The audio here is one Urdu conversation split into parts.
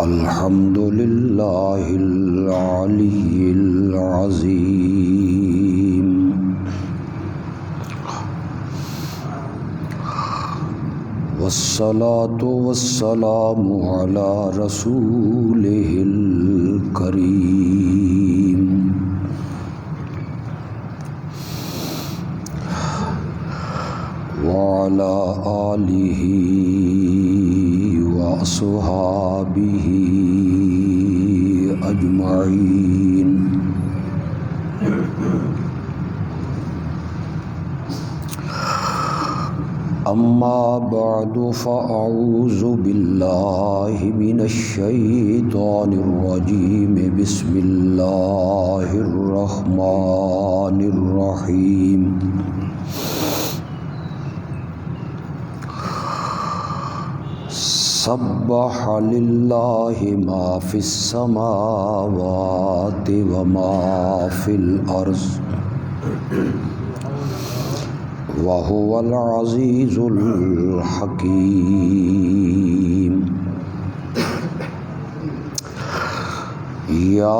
الحمد للہ العلی العظیم والصلاة والسلام علی رسولہ الکریم وعلی آلہ وأصحابہ اجمعین اما بعد فاعوذ باللہ من الشیطان الرجیم بسم اللہ الرحمن الرحیم سبح للہ ما فی السماوات وما فی الارض وهو العزیز الحکیم یا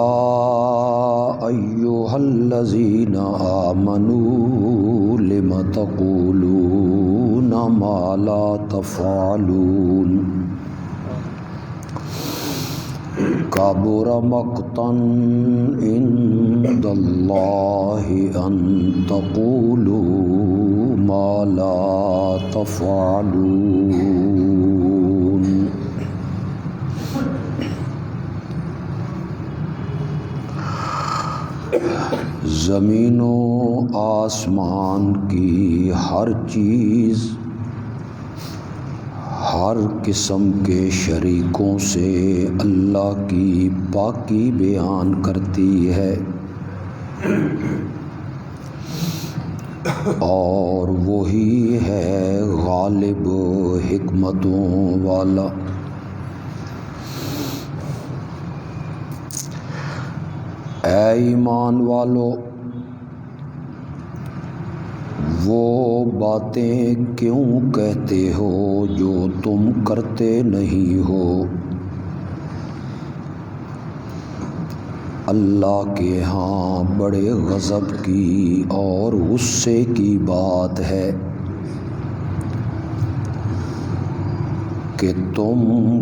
ایہا الذین آمنوا لم تقولون ما لا تفعلون کبر مقتا عند اللہ ان تقولوا ما لا تفعلون زمین و آسمان کی ہر چیز ہر قسم کے شریکوں سے اللہ کی پاکی بیان کرتی ہے اور وہی ہے غالب حکمتوں والا۔ اے ایمان والو، وہ باتیں کیوں کہتے ہو جو تم کرتے نہیں ہو؟ اللہ کے ہاں بڑے غضب کی اور غصے کی بات ہے کہ تم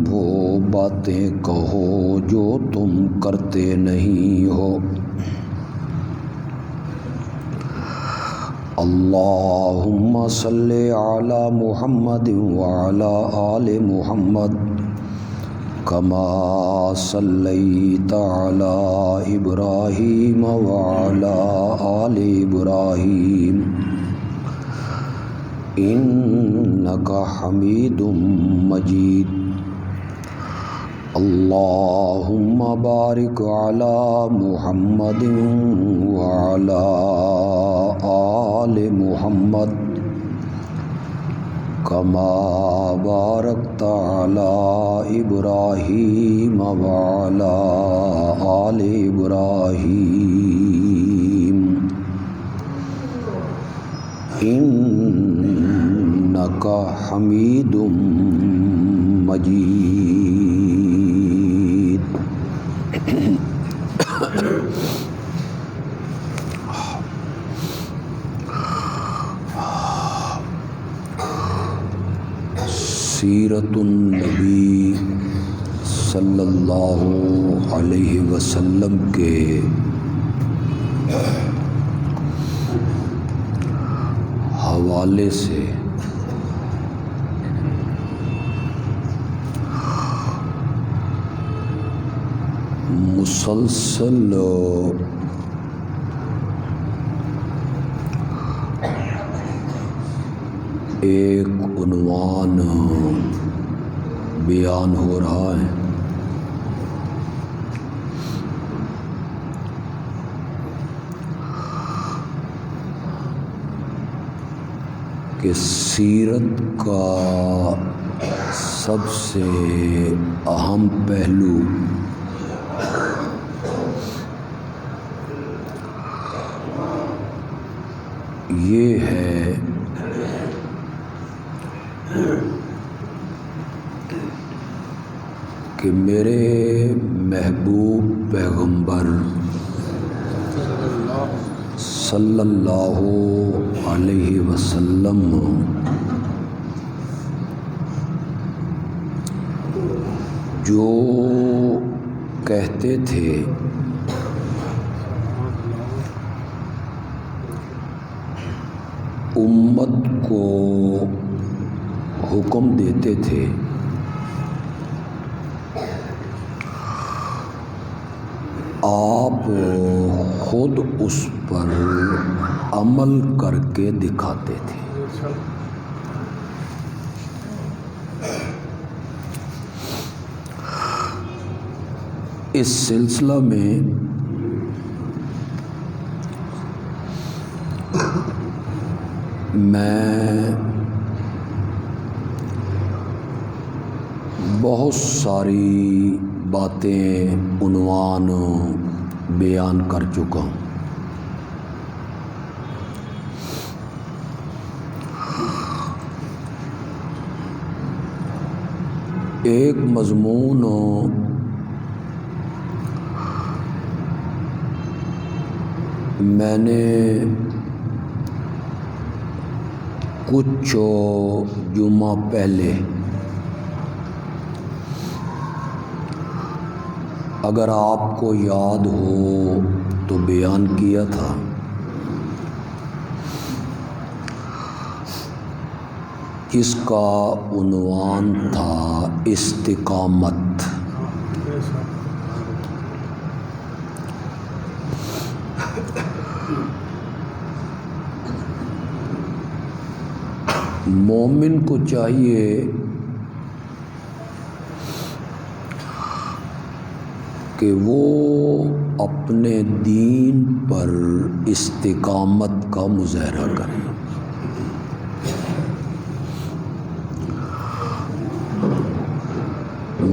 وہ باتیں کہو جو تم کرتے نہیں ہو۔ اللہم صلی علی محمد وعلی آل محمد کما صلیت علی ابراہیم وعلی آل ابراہیم انک حمید مجید۔ اللہم بارک علی محمد وعلی آل محمد کما بارکت علی ابراہیم وعلی آل ابراہیم انک حمید مجید۔ سیرت النبی صلی اللہ علیہ وسلم کے حوالے سے مسلسل ایک عنوان بیان ہو رہا ہے کہ سیرت کا سب سے اہم پہلو یہ ہے کہ میرے محبوب پیغمبر صلی اللہ علیہ وسلم جو کہتے تھے امت کو حکم دیتے تھے آپ خود اس پر عمل کر کے دکھاتے تھے۔ اس سلسلہ میں میں بہت ساری باتیں عنوان بیان کر چکا ہوں۔ ایک مضمون میں نے کچھ جمعہ پہلے اگر آپ کو یاد ہو تو بیان کیا تھا۔ اس کا عنوان تھا استقامت۔ مومن کو چاہیے کہ وہ اپنے دین پر استقامت کا مظاہرہ کرے۔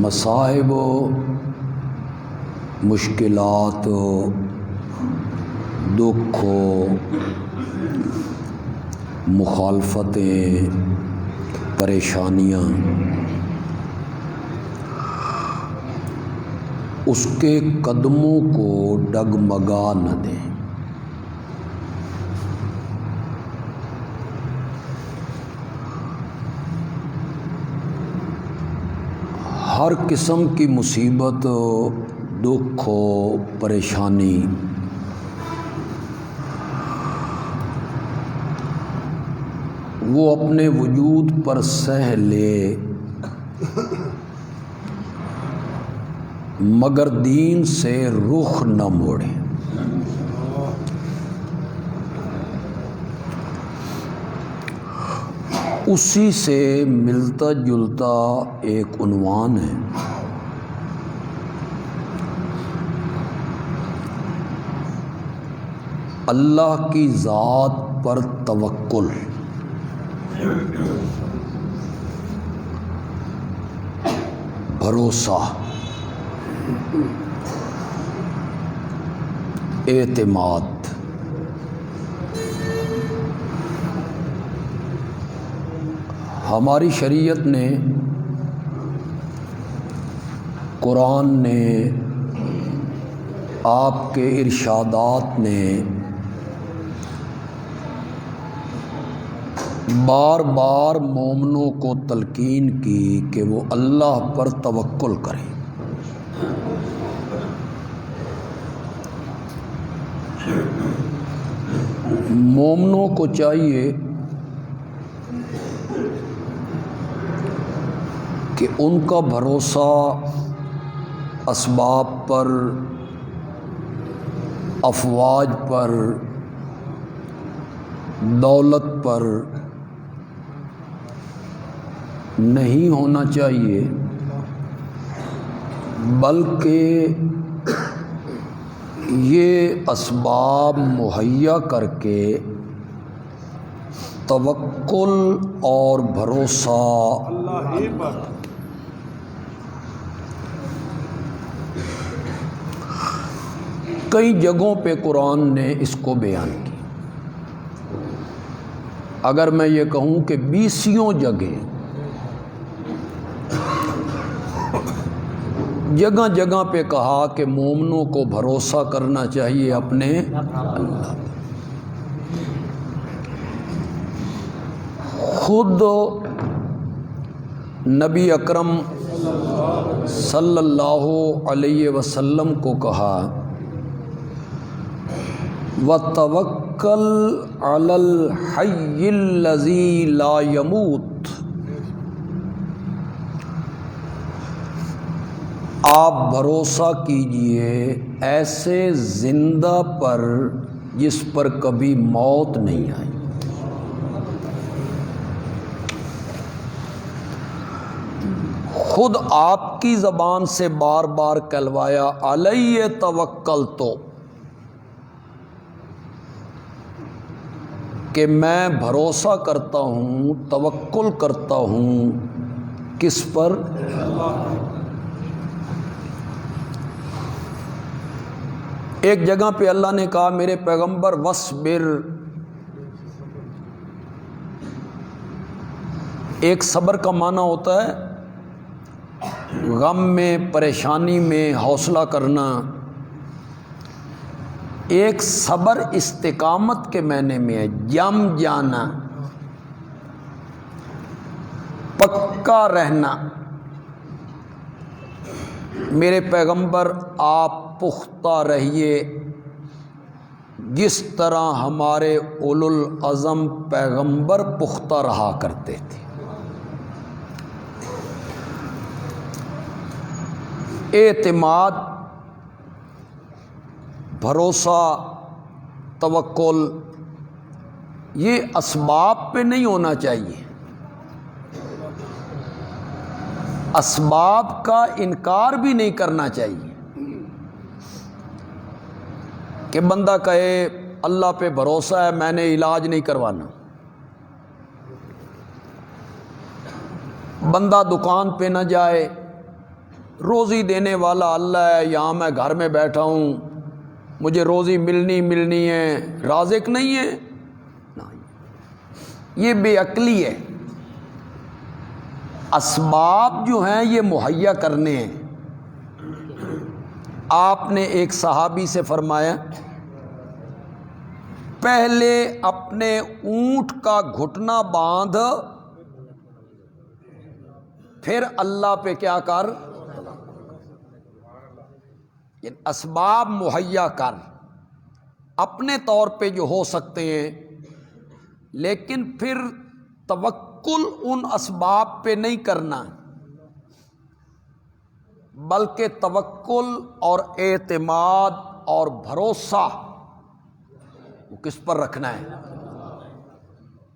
مصائب، مشکلات، دکھ، مخالفتیں، پریشانیاں اس کے قدموں کو ڈگمگا نہ دیں۔ ہر قسم کی مصیبت، دکھ، پریشانی وہ اپنے وجود پر سہ لے، مگر دین سے رخ نہ موڑے۔ اسی سے ملتا جلتا ایک عنوان ہے، اللہ کی ذات پر توکل۔ بھروسہ، اعتماد۔ ہماری شریعت نے، قرآن نے، آپ کے ارشادات نے بار بار مومنوں کو تلقین کی کہ وہ اللہ پر توکل کریں۔ مومنوں کو چاہیے کہ ان کا بھروسہ اسباب پر، افواج پر، دولت پر نہیں ہونا چاہیے، بلکہ یہ اسباب مہیا کر کے توکل اور بھروسہ کئی جگہوں پہ قرآن نے اس کو بیان کی۔ اگر میں یہ کہوں کہ 20 جگہ جگہ جگہ پہ کہا کہ مومنوں کو بھروسہ کرنا چاہیے اپنے اللہ پر۔ خود نبی اکرم صلی اللہ علیہ وسلم کو کہا وَتَوَكَّلْ عَلَى الْحَيِّ الَّذِي لَا يَمُوتُ، آپ بھروسہ کیجئے ایسے زندہ پر جس پر کبھی موت نہیں آئی۔ خود آپ کی زبان سے بار بار کہلوایا علیہ توکلت، کہ میں بھروسہ کرتا ہوں، توکل کرتا ہوں کس پر؟ ایک جگہ پہ اللہ نے کہا میرے پیغمبر وصبر، ایک صبر کا معنی ہوتا ہے غم میں، پریشانی میں حوصلہ کرنا، ایک صبر استقامت کے معنی میں ہے، جم جانا، پکا رہنا۔ میرے پیغمبر آپ پختہ رہیے جس طرح ہمارے اولو العزم پیغمبر پختہ رہا کرتے تھے۔ اعتماد، بھروسہ، توکل یہ اسباب پہ نہیں ہونا چاہیے، اسباب کا انکار بھی نہیں کرنا چاہیے کہ بندہ کہے اللہ پہ بھروسہ ہے میں نے علاج نہیں کروانا، بندہ دکان پہ نہ جائے، روزی دینے والا اللہ ہے، یہاں میں گھر میں بیٹھا ہوں مجھے روزی ملنی ہے، رازق نہیں ہے، یہ بے عقلی ہے۔ اسباب جو ہیں یہ مہیا کرنے ہیں۔ آپ نے ایک صحابی سے فرمایا پہلے اپنے اونٹ کا گھٹنا باندھ پھر اللہ پہ کیا کر، اسباب مہیا کر اپنے طور پہ جو ہو سکتے ہیں، لیکن پھر توکل ان اسباب پہ نہیں کرنا، بلکہ توکل اور اعتماد اور بھروسہ وہ کس پر رکھنا ہے؟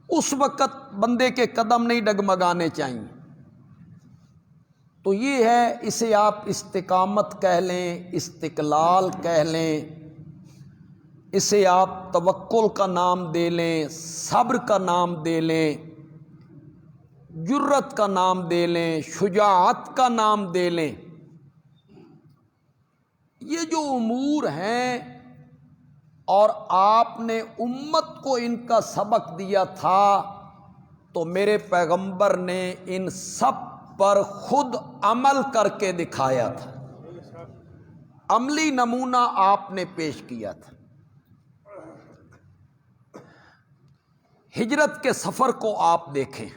اس وقت بندے کے قدم نہیں ڈگمگانے چاہیے۔ تو یہ ہے، اسے آپ استقامت کہہ لیں، استقلال کہہ لیں، اسے آپ توکل کا نام دے لیں، صبر کا نام دے لیں، جرت کا نام دے لیں، شجاعت کا نام دے لیں۔ یہ جو امور ہیں اور آپ نے امت کو ان کا سبق دیا تھا، تو میرے پیغمبر نے ان سب پر خود عمل کر کے دکھایا تھا، عملی نمونہ آپ نے پیش کیا تھا۔ ہجرت کے سفر کو آپ دیکھیں،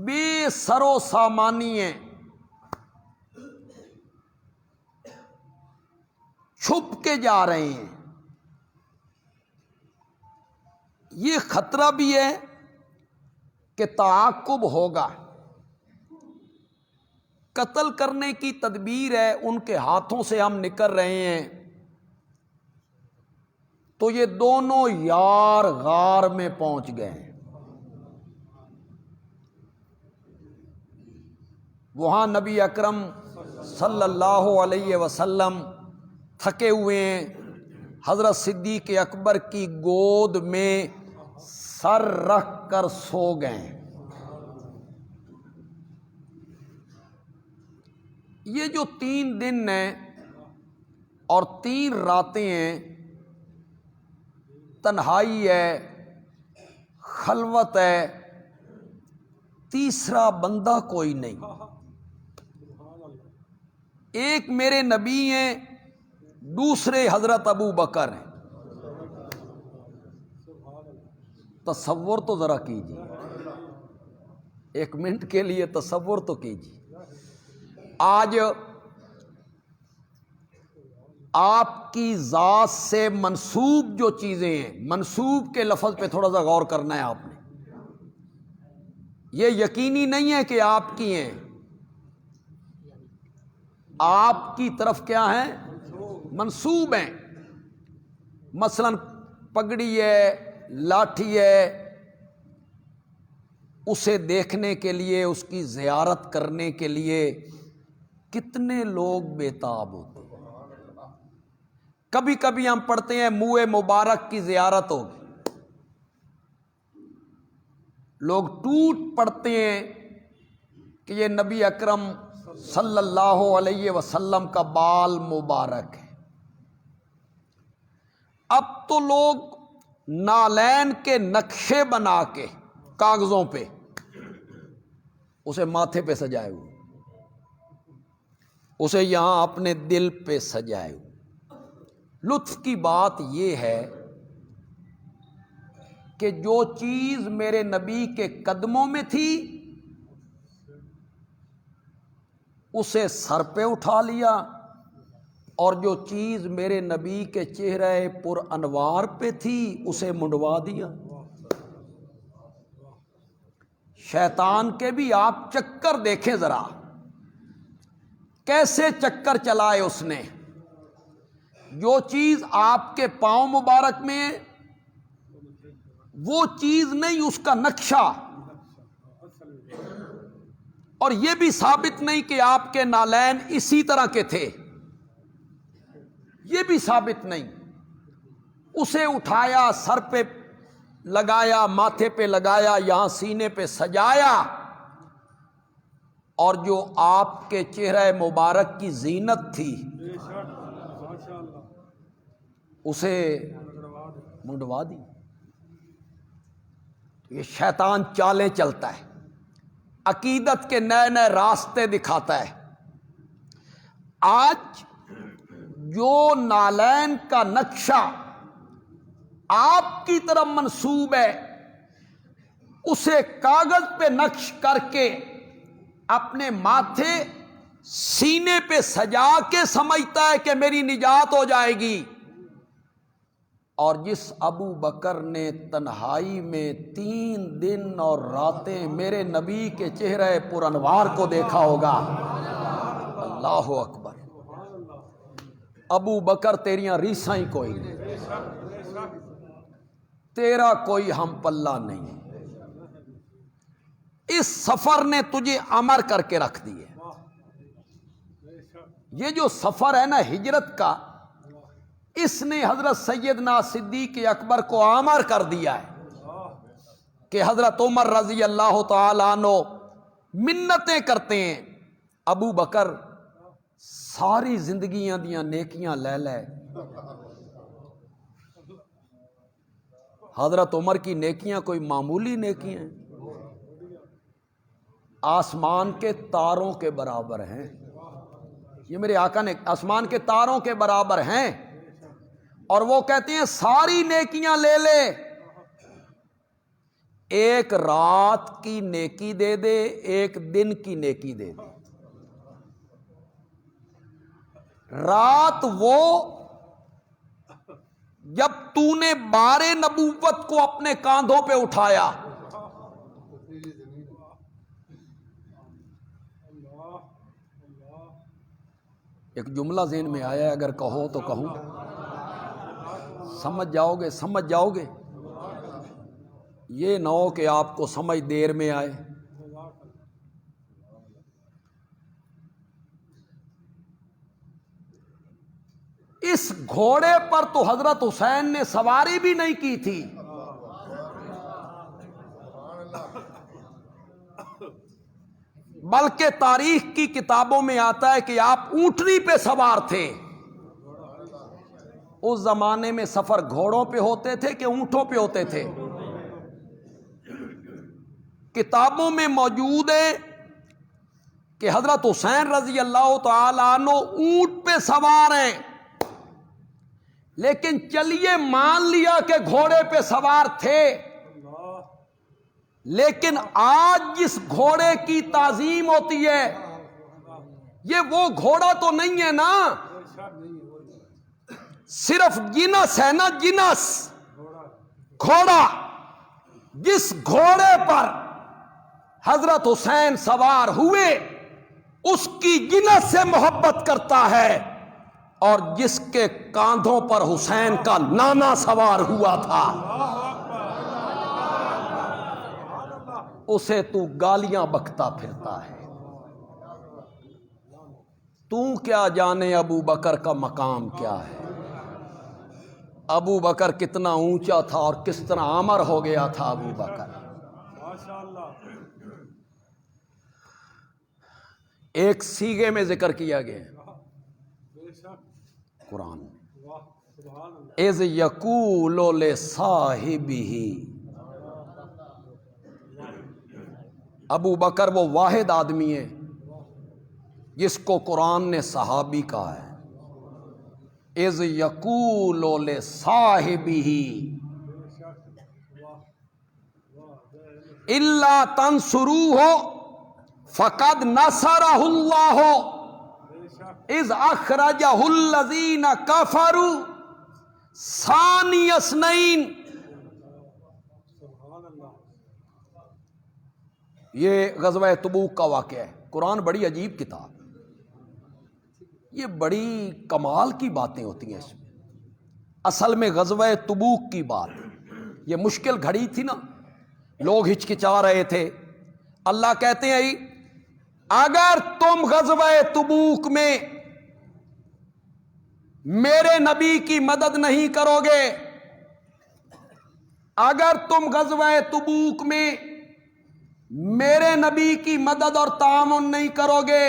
بے سر و سامانی ہیں، چھپ کے جا رہے ہیں۔ یہ خطرہ بھی ہے کہ تعاقب ہوگا، قتل کرنے کی تدبیر ہے، ان کے ہاتھوں سے ہم نکل رہے ہیں، تو یہ دونوں یار غار میں پہنچ گئے ہیں۔ وہاں نبی اکرم صلی اللہ علیہ وسلم تھکے ہوئے ہیں، حضرت صدیق اکبر کی گود میں سر رکھ کر سو گئے ہیں۔ یہ جو 3 دن ہیں اور 3 راتیں ہیں، تنہائی ہے، خلوت ہے، تیسرا بندہ کوئی نہیں، ایک میرے نبی ہیں، دوسرے حضرت ابو بکر ہیں۔ تصور تو ذرا کیجیے، ایک منٹ کے لیے تصور تو کیجیے۔ آج آپ کی ذات سے منسوب جو چیزیں ہیں، منسوب کے لفظ پہ تھوڑا سا غور کرنا ہے آپ نے۔ یہ یقینی نہیں ہے کہ آپ کی ہیں، آپ کی طرف کیا ہیں؟ منسوب ہیں۔ مثلا پگڑی ہے، لاٹھی ہے، اسے دیکھنے کے لیے، اس کی زیارت کرنے کے لیے کتنے لوگ بےتاب ہوتے ہیں۔ کبھی کبھی ہم پڑھتے ہیں منہ مبارک کی زیارت ہوگی، لوگ ٹوٹ پڑتے ہیں کہ یہ نبی اکرم صلی اللہ علیہ وسلم کا بال مبارک ہے۔ اب تو لوگ نالین کے نقشے بنا کے کاغذوں پہ اسے ماتھے پہ سجائے ہوئے، اسے یہاں اپنے دل پہ سجائے ہوئے۔ لطف کی بات یہ ہے کہ جو چیز میرے نبی کے قدموں میں تھی اسے سر پہ اٹھا لیا، اور جو چیز میرے نبی کے چہرے پر انوار پہ تھی اسے منڈوا دیا۔ شیطان کے بھی آپ چکر دیکھیں ذرا، کیسے چکر چلائے اس نے۔ جو چیز آپ کے پاؤں مبارک میں، وہ چیز نہیں، اس کا نقشہ۔ اور یہ بھی ثابت نہیں کہ آپ کے نالین اسی طرح کے تھے، یہ بھی ثابت نہیں۔ اسے اٹھایا، سر پہ لگایا، ماتھے پہ لگایا، یہاں سینے پہ سجایا، اور جو آپ کے چہرہ مبارک کی زینت تھی اسے منڈوا دی۔ یہ شیطان چالیں چلتا ہے، عقیدت کے نئے نئے راستے دکھاتا ہے۔ آج جو نالین کا نقشہ آپ کی طرف منسوب ہے، اسے کاغذ پہ نقش کر کے اپنے ماتھے سینے پہ سجا کے سمجھتا ہے کہ میری نجات ہو جائے گی۔ اور جس ابو بکر نے تنہائی میں 3 دن اور راتیں میرے نبی کے چہرے پر انوار کو دیکھا ہوگا، اللہ اکبر، ابو بکر تیریاں ریساں ہی کوئی نہیں، تیرا کوئی ہم پلہ نہیں۔ اس سفر نے تجھے امر کر کے رکھ دی ہے۔ یہ جو سفر ہے نا ہجرت کا، اس نے حضرت سیدنا صدیق اکبر کو امر کر دیا ہے کہ حضرت عمر رضی اللہ تعالی عنہ منتیں کرتے ہیں، ابو بکر ساری زندگیاں دیاں نیکیاں لے لے۔ حضرت عمر کی نیکیاں کوئی معمولی نیکیاں ہیں، آسمان کے تاروں کے برابر ہیں۔ یہ میرے آقا نے آسمان کے تاروں کے برابر ہیں، اور وہ کہتے ہیں ساری نیکیاں لے لے، ایک رات کی نیکی دے دے، ایک دن کی نیکی دے دے۔ رات وہ جب تو نے بار نبوت کو اپنے کاندھوں پہ اٹھایا، ایک جملہ ذہن میں آیا ہے، اگر کہو تو کہوں، سمجھ جاؤ گے، سمجھ جاؤ گے، یہ نہ ہو کہ آپ کو سمجھ دیر میں آئے۔ اس گھوڑے پر تو حضرت حسین نے سواری بھی نہیں کی تھی، بلکہ تاریخ کی کتابوں میں آتا ہے کہ آپ اونٹنی پہ سوار تھے۔ اس زمانے میں سفر گھوڑوں پہ ہوتے تھے کہ اونٹوں پہ ہوتے تھے؟ کتابوں میں موجود ہے کہ حضرت حسین رضی اللہ تعالی عنہ اونٹ پہ سوار ہیں، لیکن چلیے مان لیا کہ گھوڑے پہ سوار تھے، لیکن آج جس گھوڑے کی تعظیم ہوتی ہے یہ وہ گھوڑا تو نہیں ہے نا، صرف جنس ہے نا، جنس گھوڑا۔ جس گھوڑے پر حضرت حسین سوار ہوئے اس کی جنس سے محبت کرتا ہے، اور جس کے کاندھوں پر حسین کا نانا سوار ہوا تھا اسے تو گالیاں بکتا پھرتا ہے۔ تو کیا جانے ابو بکر کا مقام کیا ہے، ابو بکر کتنا اونچا تھا اور کس طرح امر ہو گیا تھا ابو بکر۔ ایک سیغے میں ذکر کیا گیا قرآن میں، اذ یقول لصاحبہ، ابو بکر وہ واحد آدمی ہے جس کو قرآن نے صحابی کہا ہے، اذ یقول لصاحبہ الا تنصروہ فقد نصرہ اللہ اذ اخرجہ الذین کفروا ثانی اثنین۔ یہ غزوہ تبوک کا واقعہ ہے۔ قرآن بڑی عجیب کتاب، یہ بڑی کمال کی باتیں ہوتی ہیں اس میں۔ اصل میں غزوہ تبوک کی بات، یہ مشکل گھڑی تھی نا، لوگ ہچکچا رہے تھے۔ اللہ کہتے ہیں اگر تم غزوہ تبوک میں میرے نبی کی مدد نہیں کرو گے، اگر تم غزوہ تبوک میں میرے نبی کی مدد اور تعاون نہیں کرو گے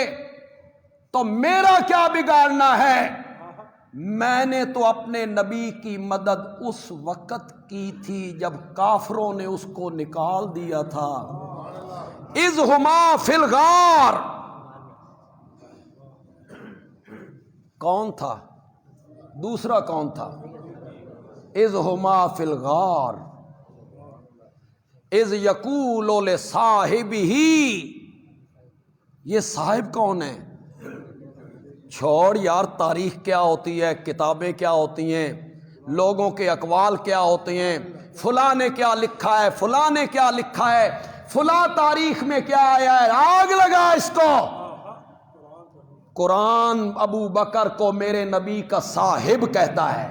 تو میرا کیا بگاڑنا ہے؟ میں نے تو اپنے نبی کی مدد اس وقت کی تھی جب کافروں نے اس کو نکال دیا تھا۔ اذ ہما فی الغار، کون تھا؟ دوسرا کون تھا؟ اذ ہما فی الغار اذ یقول لصاحبہ، یہ صاحب کون ہے؟ چھوڑ یار، تاریخ کیا ہوتی ہے، کتابیں کیا ہوتی ہیں، لوگوں کے اقوال کیا ہوتے ہیں، فلاں نے کیا لکھا ہے، فلاں نے کیا لکھا ہے، فلاں تاریخ میں کیا آیا ہے، آگ لگا اس کو۔ قرآن ابو بکر کو میرے نبی کا صاحب کہتا ہے،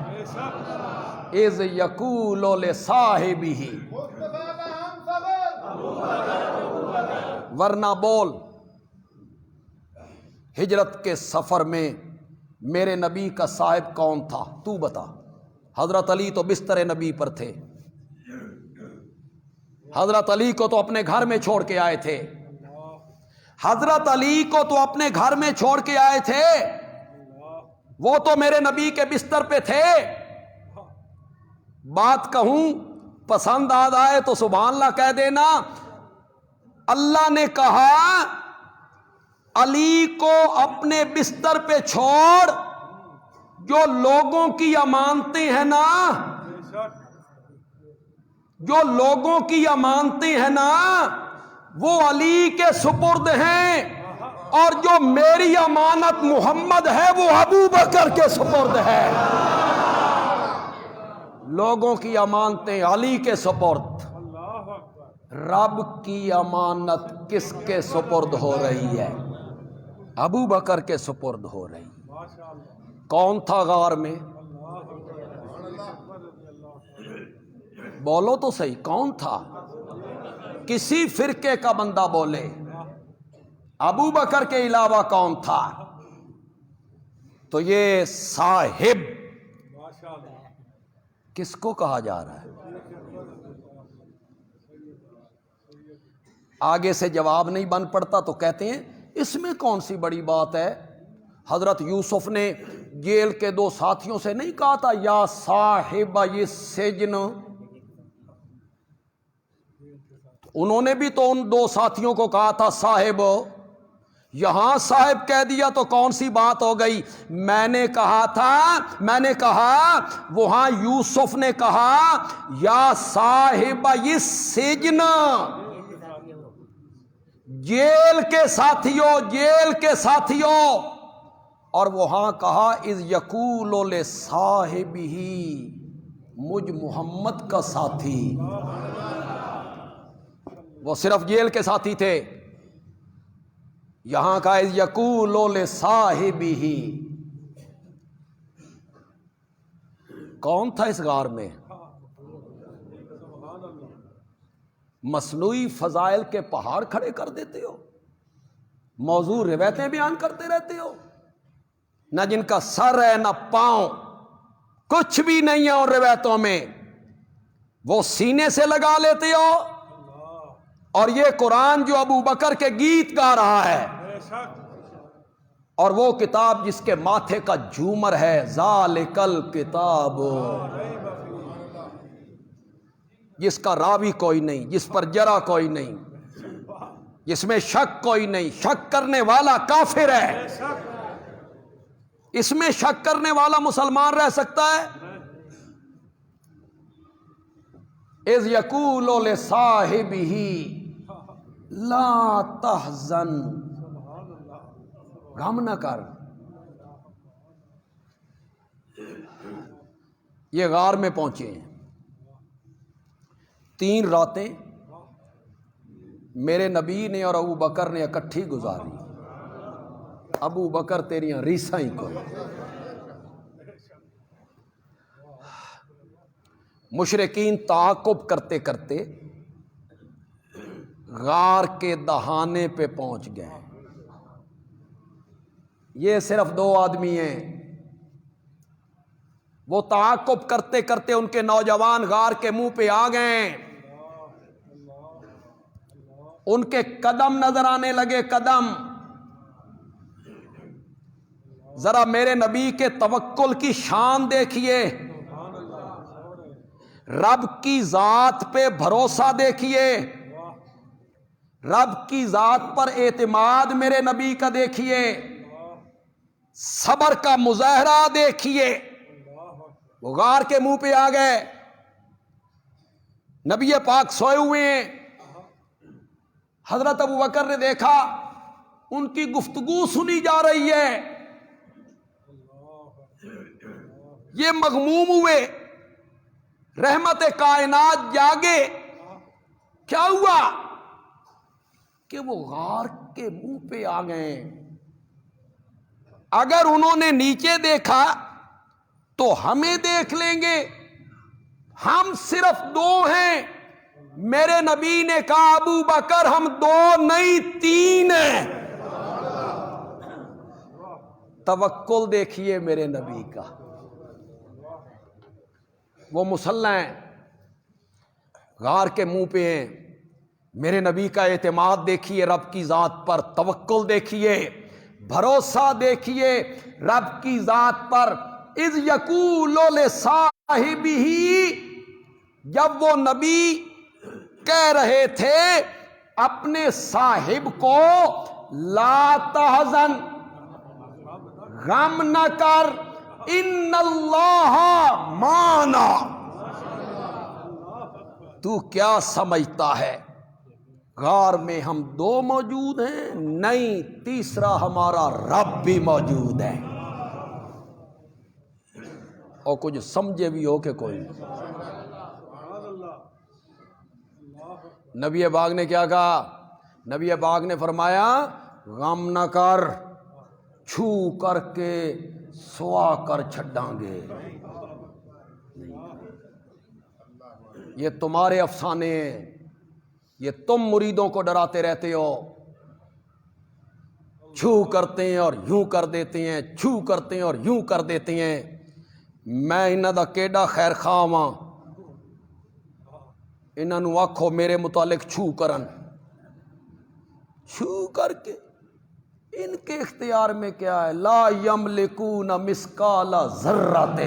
اذ یقول لصاحبہ، ورنہ بول ہجرت کے سفر میں میرے نبی کا صاحب کون تھا؟ تو بتا۔ حضرت علی تو بستر نبی پر تھے، حضرت علی کو تو اپنے گھر میں چھوڑ کے آئے تھے، حضرت علی کو تو اپنے گھر میں چھوڑ کے آئے تھے، وہ تو میرے نبی کے بستر پہ تھے۔ بات کہوں پسند آ جائے تو سبحان اللہ کہہ دینا۔ اللہ نے کہا علی کو اپنے بستر پہ چھوڑ، جو لوگوں کی امانتیں ہیں نا، جو لوگوں کی امانتیں ہیں نا وہ علی کے سپرد ہیں، اور جو میری امانت محمد ہے وہ ابو بکر کے سپرد ہے۔ لوگوں کی امانتیں علی کے سپرد، رب کی امانت کس کے سپرد ہو رہی ہے؟ ابو بکر کے سپرد ہو رہی۔ کون تھا غار میں؟ بولو تو صحیح، کون تھا؟ کسی فرقے کا بندہ بولے، ابو بکر کے علاوہ کون تھا؟ تو یہ صاحب کس کو کہا جا رہا ہے؟ آگے سے جواب نہیں بن پڑتا تو کہتے ہیں اس میں کون سی بڑی بات ہے؟ حضرت یوسف نے جیل کے دو ساتھیوں سے نہیں کہا تھا یا صاحب یہ سجن؟ انہوں نے بھی تو ان دو ساتھیوں کو کہا تھا صاحب، یہاں صاحب کہہ دیا تو کون سی بات ہو گئی؟ میں نے کہا وہاں یوسف نے کہا یا صاحب اس سجن، جیل کے ساتھیوں، اور وہاں کہا اذ یقول لصاحبہ، مجھ محمد کا ساتھی، وہ صرف جیل کے ساتھی تھے، یہاں کا اذ یقول لصاحبہ، کون تھا اس غار میں؟ مصنوعی فضائل کے پہاڑ کھڑے کر دیتے ہو، موضوع روایتیں بیان کرتے رہتے ہو، نہ جن کا سر ہے نہ پاؤں، کچھ بھی نہیں ہے ان روایتوں میں، وہ سینے سے لگا لیتے ہو، اور یہ قرآن جو ابو بکر کے گیت گا رہا ہے، اور وہ کتاب جس کے ماتھے کا جھومر ہے ذالک الکتاب، جس کا راوی کوئی نہیں، جس پر جرح کوئی نہیں، جس میں شک کوئی نہیں، شک کرنے والا کافر ہے، اس میں شک کرنے والا مسلمان رہ سکتا ہے؟ اذ یقول لصاحبہ لا تحزن، غم نہ کر۔ یہ غار میں پہنچے ہیں، 3 راتیں میرے نبی نے اور ابو بکر نے اکٹھی گزاری، ابو بکر تیریاں ریساں ہی کو، مشرکین تعاقب کرتے کرتے غار کے دہانے پہ پہنچ گئے، یہ صرف 2 آدمی ہیں، وہ تعاقب کرتے کرتے ان کے نوجوان غار کے منہ پہ آ گئے، ان کے قدم نظر آنے لگے، قدم، ذرا میرے نبی کے توکل کی شان دیکھیے، رب کی ذات پہ بھروسہ دیکھیے، رب کی ذات پر اعتماد میرے نبی کا دیکھیے، صبر کا مظاہرہ دیکھیے۔ وہ غار کے منہ پہ آ گئے، نبی پاک سوئے ہوئے ہیں، حضرت ابو بکر نے دیکھا ان کی گفتگو سنی جا رہی ہے، یہ مغموم ہوئے، رحمت کائنات جاگے، کیا ہوا کہ وہ غار کے منہ پہ آ گئے۔ اگر انہوں نے نیچے دیکھا تو ہمیں دیکھ لیں گے، ہم صرف 2 ہیں، میرے نبی نے کہا ابو بکر ہم 2 نہیں 3 ہیں۔ توکل دیکھیے میرے نبی کا، وہ مسلح ہیں، غار کے منہ پہ ہیں، میرے نبی کا اعتماد دیکھیے، رب کی ذات پر توکل دیکھیے، بھروسہ دیکھیے رب کی ذات پر۔ اذ یقول لصاحبہ، جب وہ نبی کہہ رہے تھے اپنے صاحب کو لا تحزن، غم نہ کر، ان اللہ معنا، تو کیا سمجھتا ہے غار میں ہم 2 موجود ہیں؟ نہیں، تیسرا ہمارا رب بھی موجود ہے۔ اور کچھ سمجھے بھی ہو کہ کوئی نہیں۔ نبی پاک نے کیا کہا؟ نبی پاک نے فرمایا غم نہ کر، چھو کر کے سوا کر چھڈاں گے، یہ تمہارے افسانے ہیں، یہ تم مریدوں کو ڈراتے رہتے ہو، چھو کرتے ہیں اور یوں کر دیتے ہیں، چھو کرتے ہیں اور یوں کر دیتے ہیں۔ میں انہاں دا کیڈا خیر خواہ ہاں، انہاں نو آکھو میرے متعلق چھو کرن، چھو کر کے ان کے اختیار میں کیا ہے؟ لا یملکون مثقال ذرۃ،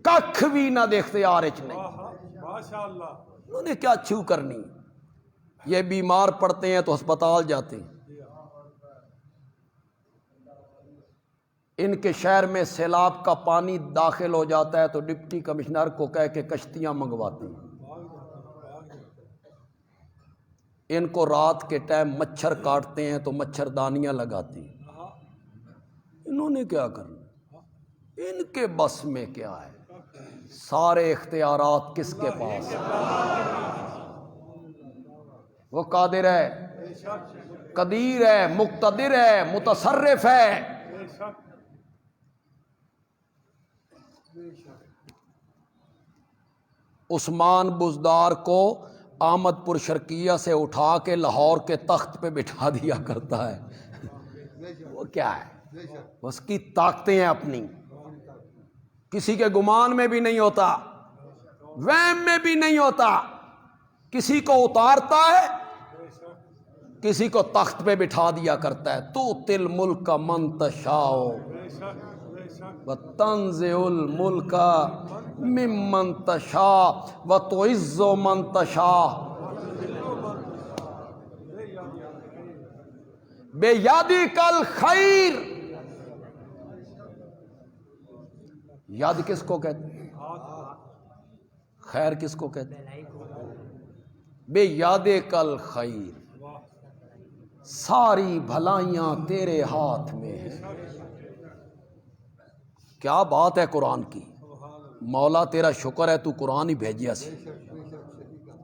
ککھ بھی نہ دے اختیار اچ نہیں، انہوں نے کیا چھو کرنی؟ یہ بیمار پڑتے ہیں تو ہسپتال جاتے ہیں، ان کے شہر میں سیلاب کا پانی داخل ہو جاتا ہے تو ڈپٹی کمشنر کو کہہ کے کشتیاں منگواتے ہیں، ان کو رات کے ٹائم مچھر کاٹتے ہیں تو مچھردانیاں لگاتے ہیں۔ انہوں نے کیا کرنا، ان کے بس میں کیا ہے؟ سارے اختیارات کس کے پاس ہیں؟ وہ قادر ہے، قدیر ہے، مقتدر ہے، متصرف ہے۔ عثمان بزدار کو احمد پور شرقیہ سے اٹھا کے لاہور کے تخت پہ بٹھا دیا کرتا ہے۔ وہ کیا ہے؟ اس کی طاقتیں ہیں اپنی، کسی کے گمان میں بھی نہیں ہوتا، وہم میں بھی نہیں ہوتا۔ کسی کو اتارتا ہے، کسی کو تخت پہ بٹھا دیا کرتا ہے۔ تو تل ملک کا من تشاء وتنزع الملک ممن تشاء وتعز من تشاء بیدک الخیر۔ ید کس کو کہتے ہیں؟ خیر کس کو کہتے ہیں؟ بیدک الخیر، ساری بھلائیاں تیرے ہاتھ میں ہیں۔ کیا بات ہے قرآن کی! مولا تیرا شکر ہے تو قرآن ہی بھیجیا سی،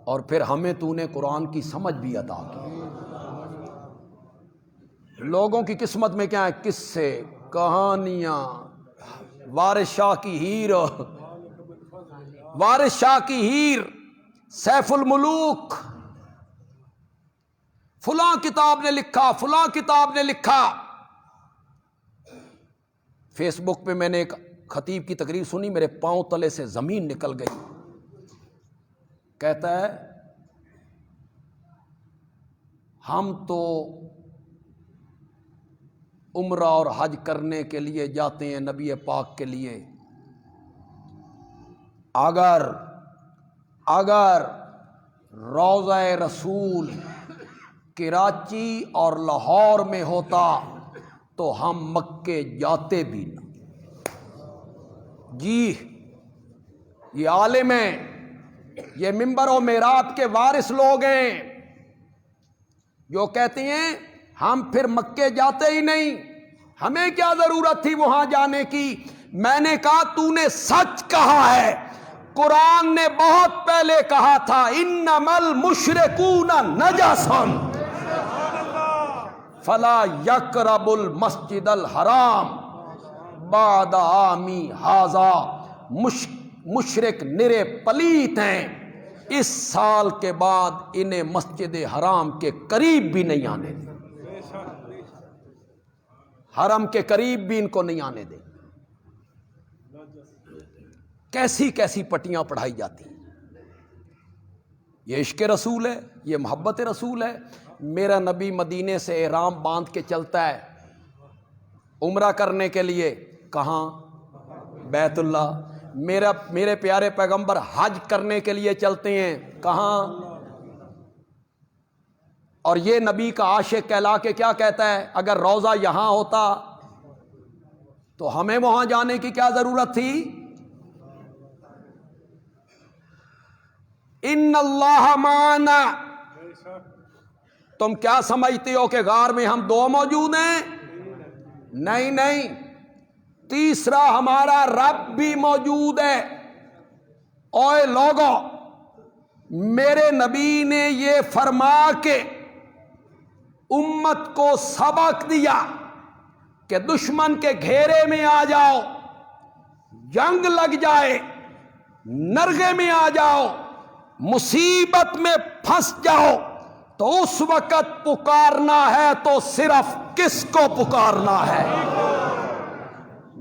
اور پھر ہمیں تو نے قرآن کی سمجھ بھی عطا کی۔ لوگوں کی قسمت میں کیا ہے؟ قصے، کہانیاں، وارث شاہ کی ہیر، وارث شاہ کی ہیر، سیف الملوک، فلاں کتاب نے لکھا، فلاں کتاب نے لکھا۔ فیس بک پہ میں نے ایک خطیب کی تقریر سنی، میرے پاؤں تلے سے زمین نکل گئی۔ کہتا ہے ہم تو عمرہ اور حج کرنے کے لیے جاتے ہیں نبی پاک کے لیے، اگر روضہ رسول کراچی اور لاہور میں ہوتا تو ہم مکے جاتے بھی نہ۔ جی یہ عالم ہیں، یہ منبر و محراب کے وارث لوگ ہیں جو کہتے ہیں ہم پھر مکے جاتے ہی نہیں، ہمیں کیا ضرورت تھی وہاں جانے کی۔ میں نے کہا تو نے سچ کہا ہے، قرآن نے بہت پہلے کہا تھا انما المشرکون نجس فلا یقرب المسجد الحرام بعد عامی ھذا۔ مشرک نرے پلیت ہیں، اس سال کے بعد انہیں مسجد حرام کے قریب بھی نہیں آنے دیں، حرم کے قریب بھی ان کو نہیں آنے دیں۔ کیسی کیسی پٹیاں پڑھائی جاتی ہیں۔ یہ عشق رسول ہے، یہ محبت رسول ہے۔ میرا نبی مدینے سے احرام باندھ کے چلتا ہے عمرہ کرنے کے لیے، کہاں؟ بیت اللہ۔ میرے پیارے پیغمبر حج کرنے کے لیے چلتے ہیں، کہاں؟ اور یہ نبی کا عاشق کہلا کے کیا کہتا ہے؟ اگر روضہ یہاں ہوتا تو ہمیں وہاں جانے کی کیا ضرورت تھی؟ ان اللہ معنا۔ تم کیا سمجھتے ہو کہ غار میں ہم دو موجود ہیں؟ نہیں نہیں، تیسرا ہمارا رب بھی موجود ہے۔ اوے لوگو، میرے نبی نے یہ فرما کے امت کو سبق دیا کہ دشمن کے گھیرے میں آ جاؤ، جنگ لگ جائے، نرغے میں آ جاؤ، مصیبت میں پھنس جاؤ تو اس وقت پکارنا ہے تو صرف کس کو پکارنا ہے؟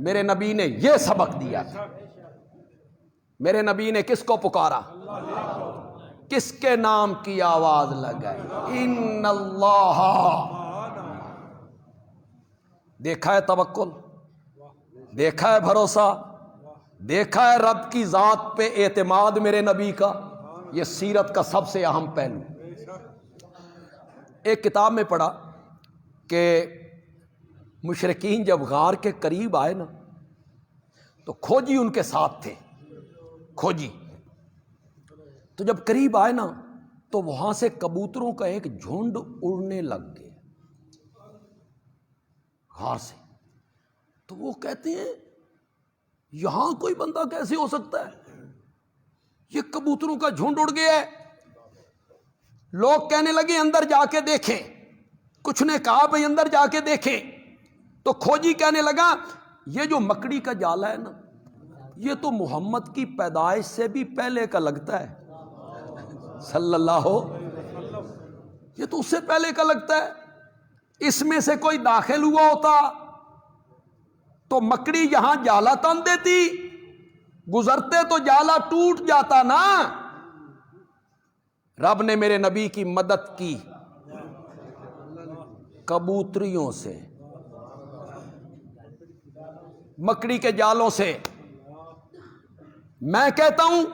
میرے نبی نے یہ سبق دیا تھا۔ میرے نبی نے کس کو پکارا؟ کس کے نام کی آواز لگائی؟ ان اللہ۔ دیکھا ہے توکل، دیکھا ہے بھروسہ، دیکھا ہے رب کی ذات پہ اعتماد میرے نبی کا۔ یہ سیرت کا سب سے اہم پہلو۔ ایک کتاب میں پڑھا کہ مشرکین جب غار کے قریب آئے نا تو کھوجی ان کے ساتھ تھے، کھوجی تو جب قریب آئے نا تو وہاں سے کبوتروں کا ایک جھنڈ اڑنے لگ گیا غار سے. تو وہ کہتے ہیں یہاں کوئی بندہ کیسے ہو سکتا ہے، یہ کبوتروں کا جھنڈ اڑ گیا ہے. لوگ کہنے لگے اندر جا کے دیکھیں، کچھ نے کہا بھئی اندر جا کے دیکھیں. تو کھوجی کہنے لگا یہ جو مکڑی کا جالا ہے نا یہ تو محمد کی پیدائش سے بھی پہلے کا لگتا ہے صلی اللہ ہو، یہ تو اس سے پہلے کا لگتا ہے. اس میں سے کوئی داخل ہوا ہوتا تو مکڑی یہاں جالا تن دیتی، گزرتے تو جالا ٹوٹ جاتا نا. رب نے میرے نبی کی مدد کی کبوتریوں سے، مکڑی کے جالوں سے. میں کہتا ہوں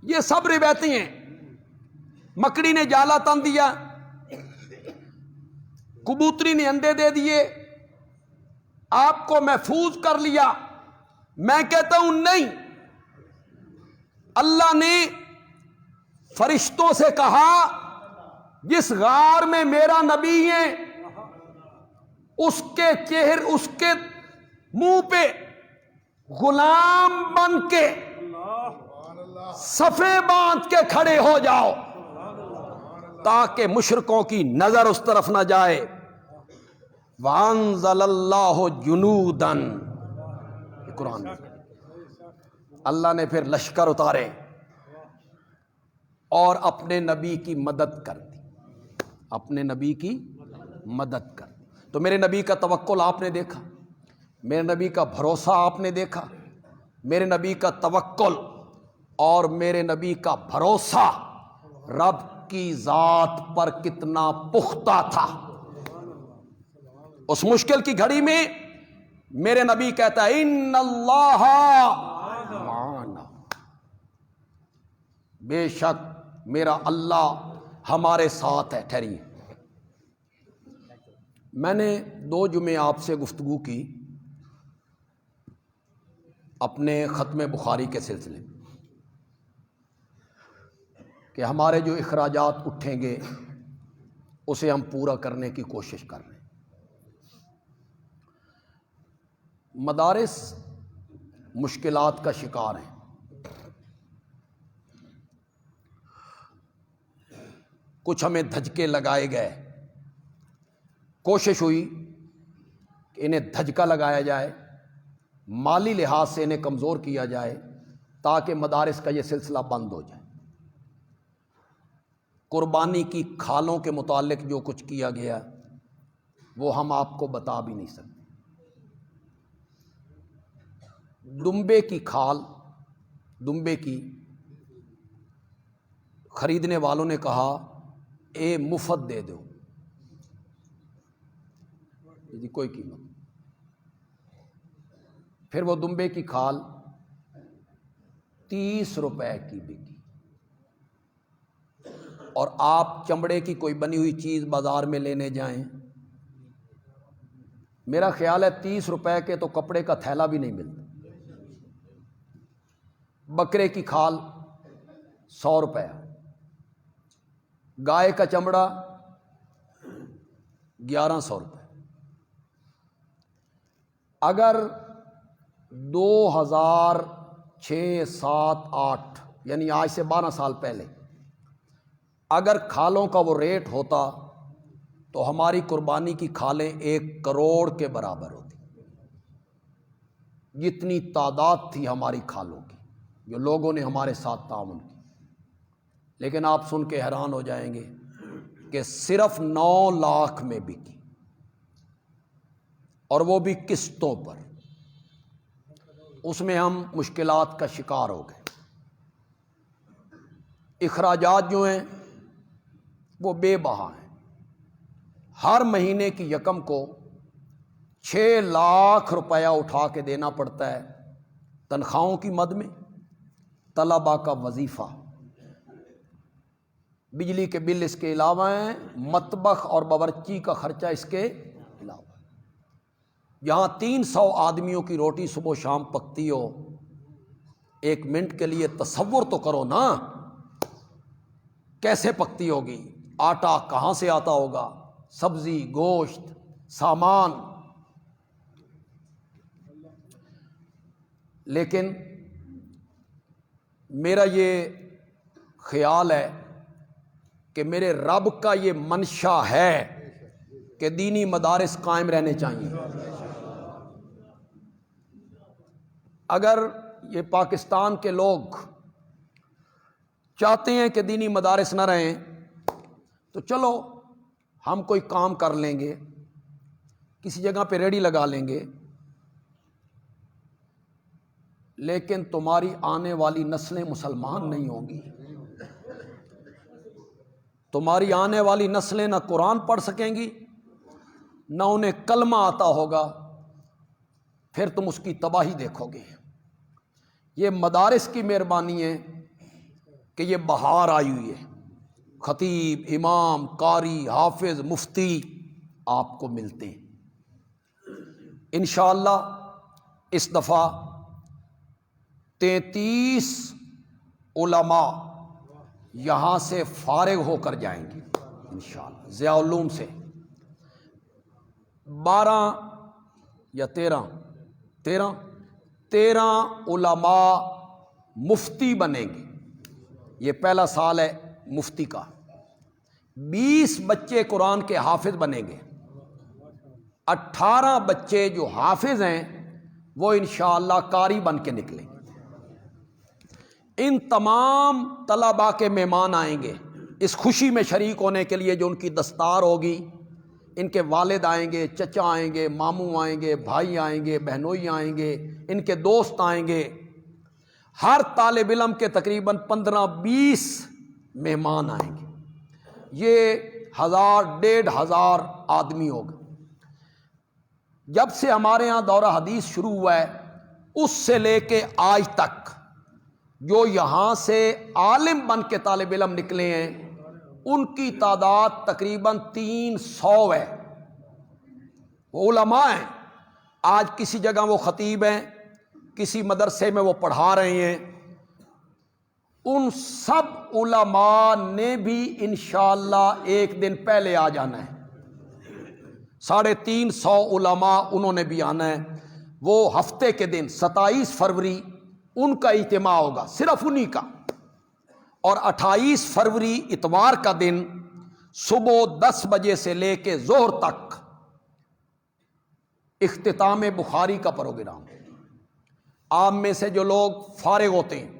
یہ سب روایتیں ہیں. مکڑی نے جالا تن دیا، کبوتری نے انڈے دے دیے، آپ کو محفوظ کر لیا. میں کہتا ہوں نہیں، اللہ نے فرشتوں سے کہا جس غار میں میرا نبی ہے اس کے چہرے، اس کے منہ پہ غلام بن کے صفے باندھ کے کھڑے ہو جاؤ تاکہ مشرکوں کی نظر اس طرف نہ جائے. وَأَنزَلَ اللَّهُ جُنُودًا، یہ قرآن میں اللہ نے پھر لشکر اتارے اور اپنے نبی کی مدد کر دی، اپنے نبی کی مدد کر دی. تو میرے نبی کا توکل آپ نے دیکھا، میرے نبی کا بھروسہ آپ نے دیکھا، میرے نبی کا توکل اور میرے نبی کا بھروسہ رب کی ذات پر کتنا پختہ تھا. اس مشکل کی گھڑی میں میرے نبی کہتا ہے ان اللہ معنا، بے شک میرا اللہ ہمارے ساتھ ہے. ٹھہریے، میں نے 2 جمعے آپ سے گفتگو کی اپنے ختم بخاری کے سلسلے میں کہ ہمارے جو اخراجات اٹھیں گے اسے ہم پورا کرنے کی کوشش کر رہے ہیں. مدارس مشکلات کا شکار ہیں. کچھ ہمیں دھچکے لگائے گئے، کوشش ہوئی کہ انہیں دھچکا لگایا جائے، مالی لحاظ سے انہیں کمزور کیا جائے تاکہ مدارس کا یہ سلسلہ بند ہو جائے. قربانی کی کھالوں کے متعلق جو کچھ کیا گیا وہ ہم آپ کو بتا بھی نہیں سکتے. دمبے کی کھال، دمبے کی خریدنے والوں نے کہا اے مفت دے دو، جی کوئی قیمت. پھر وہ دمبے کی کھال 30 روپے کی بکی، اور آپ چمڑے کی کوئی بنی ہوئی چیز بازار میں لینے جائیں، میرا خیال ہے 30 روپے کے تو کپڑے کا تھیلا بھی نہیں ملتا. بکرے کی کھال 100 روپے، گائے کا چمڑا 1100 روپے. اگر 2006 7 8 یعنی آج سے 12 سال پہلے اگر کھالوں کا وہ ریٹ ہوتا تو ہماری قربانی کی کھالیں 1 کروڑ کے برابر ہوتی. جتنی تعداد تھی ہماری کھالوں کی، جو لوگوں نے ہمارے ساتھ تعاون کی. لیکن آپ سن کے حیران ہو جائیں گے کہ صرف 9 لاکھ میں بکی، اور وہ بھی قسطوں پر. اس میں ہم مشکلات کا شکار ہو گئے. اخراجات جو ہیں وہ بے بہا ہیں. ہر مہینے کی یکم کو 6 لاکھ روپیہ اٹھا کے دینا پڑتا ہے تنخواہوں کی مد میں، طلباء کا وظیفہ، بجلی کے بل اس کے علاوہ ہیں، مطبخ اور باورچی کا خرچہ اس کے علاوہ. یہاں 300 آدمیوں کی روٹی صبح و شام پکتی ہو، 1 منٹ کے لیے تصور تو کرو نا، کیسے پکتی ہوگی؟ آٹا کہاں سے آتا ہوگا، سبزی، گوشت، سامان۔ لیکن میرا یہ خیال ہے کہ میرے رب کا یہ منشا ہے کہ دینی مدارس قائم رہنے چاہیے۔ اگر یہ پاکستان کے لوگ چاہتے ہیں کہ دینی مدارس نہ رہیں تو چلو ہم کوئی کام کر لیں گے، کسی جگہ پہ ریڑھی لگا لیں گے، لیکن تمہاری آنے والی نسلیں مسلمان نہیں ہوں گی، تمہاری آنے والی نسلیں نہ قرآن پڑھ سکیں گی، نہ انہیں کلمہ آتا ہوگا، پھر تم اس کی تباہی دیکھو گے۔ یہ مدارس کی مہربانی ہے کہ یہ بہار آئی ہوئی ہے، خطیب، امام، قاری، حافظ، مفتی آپ کو ملتے ہیں انشاءاللہ۔ اس دفعہ 33 علماء یہاں سے فارغ ہو کر جائیں گے انشاءاللہ، ضیاء العلوم سے 12 یا 13 علماء مفتی بنیں گے۔ یہ پہلا سال ہے مفتی کا۔ 20 بچے قرآن کے حافظ بنیں گے، 18 بچے جو حافظ ہیں وہ انشاءاللہ قاری بن کے نکلیں گے۔ ان تمام طلباء کے مہمان آئیں گے اس خوشی میں شریک ہونے کے لیے جو ان کی دستار ہوگی۔ ان کے والد آئیں گے، چچا آئیں گے، ماموں آئیں گے، بھائی آئیں گے، بہنوئی آئیں گے، ان کے دوست آئیں گے۔ ہر طالب علم کے تقریباً 15-20 مہمان آئیں گے۔ یہ 1000-1500 آدمی ہوگا۔ جب سے ہمارے ہاں دورہ حدیث شروع ہوا ہے اس سے لے کے آج تک جو یہاں سے عالم بن کے طالب علم نکلے ہیں ان کی تعداد تقریباً 300 ہے۔ وہ علماء ہیں، آج کسی جگہ وہ خطیب ہیں، کسی مدرسے میں وہ پڑھا رہے ہیں۔ ان سب علماء نے بھی انشاءاللہ ایک دن پہلے آ جانا ہے۔ 350 علماء انہوں نے بھی آنا ہے۔ وہ ہفتے کے دن 27 فروری ان کا اجتماع ہوگا، صرف انہی کا، اور 28 فروری اتوار کا دن صبح 10 بجے سے لے کے ظہر تک اختتام بخاری کا پروگرام۔ آپ میں سے جو لوگ فارغ ہوتے ہیں،